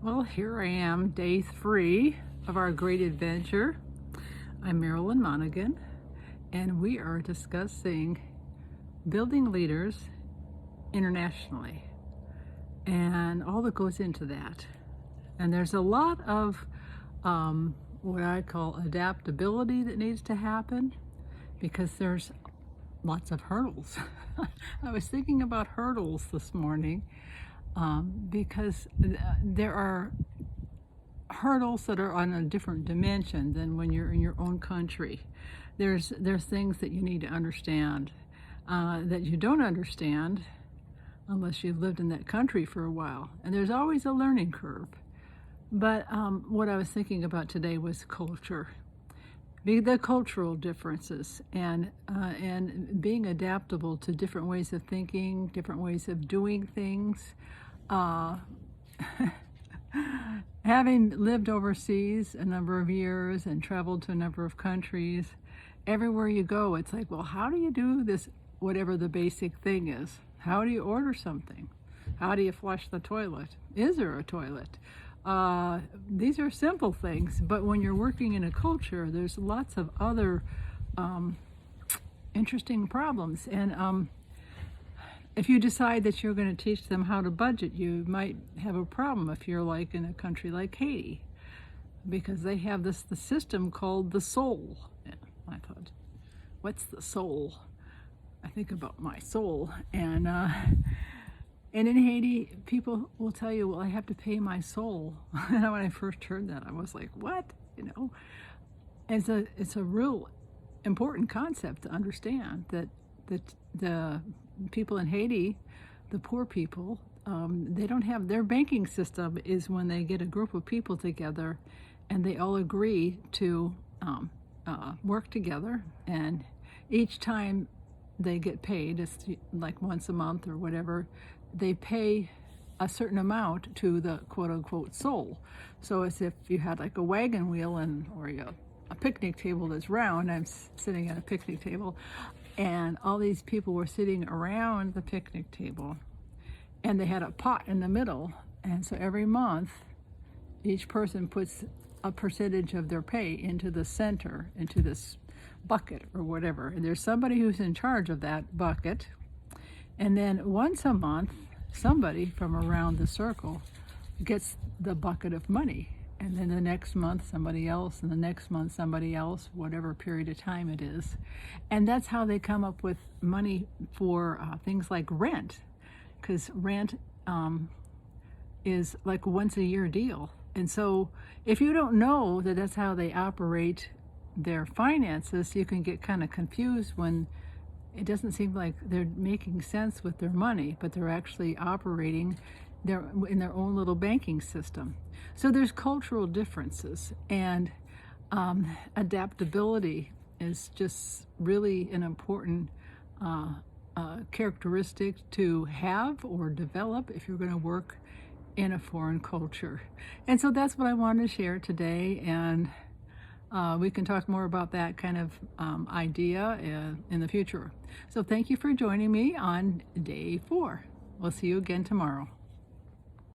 Well, here I am, day 3 of our great adventure. I'm Marilyn Monaghan, and we are discussing building leaders internationally and all that goes into that. And there's a lot of what I call adaptability that needs to happen because there's lots of hurdles. I was thinking about hurdles this morning because there are hurdles that are on a different dimension than when you're in your own country. There's things that you need to understand that you don't understand unless you've lived in that country for a while. And there's always a learning curve. But what I was thinking about today was culture, the cultural differences, and being adaptable to different ways of thinking, different ways of doing things. Uh, Having lived overseas a number of years and traveled to a number of countries, everywhere you go, it's like, well, how do you do this, whatever the basic thing is? How do you order something? How do you flush the toilet? Is there a toilet? These are simple things, but when you're working in a culture, there's lots of other interesting problems. And if you decide that you're going to teach them how to budget, you might have a problem if you're like in a country like Haiti, because they have the system called the soul. Yeah, I thought, what's the soul? I think about my soul. And in Haiti, people will tell you, well, I have to pay my soul. And when I first heard that, I was like, what? It's a real important concept to understand that the people in Haiti, the poor people, they don't have, their banking system is when they get a group of people together and they all agree to work together, and each time they get paid, it's like once a month or whatever, they pay a certain amount to the quote-unquote soul. So as if you had like a wagon wheel or a picnic table that's round. I'm sitting at a picnic table, and all these people were sitting around the picnic table, and they had a pot in the middle, and so every month each person puts a percentage of their pay into the center, into this bucket or whatever, and there's somebody who's in charge of that bucket. And then once a month somebody from around the circle gets the bucket of money, and then the next month somebody else, and the next month somebody else, whatever period of time it is. And that's how they come up with money for things like rent, because rent is like once a year deal. And so if you don't know that that's how they operate their finances, you can get kind of confused when it doesn't seem like they're making sense with their money, but they're actually operating in their own little banking system. So there's cultural differences, and adaptability is just really an important characteristic to have or develop if you're going to work in a foreign culture. And so that's what I wanted to share today, and we can talk more about that kind of idea in the future. So thank you for joining me on day 4. We'll see you again tomorrow.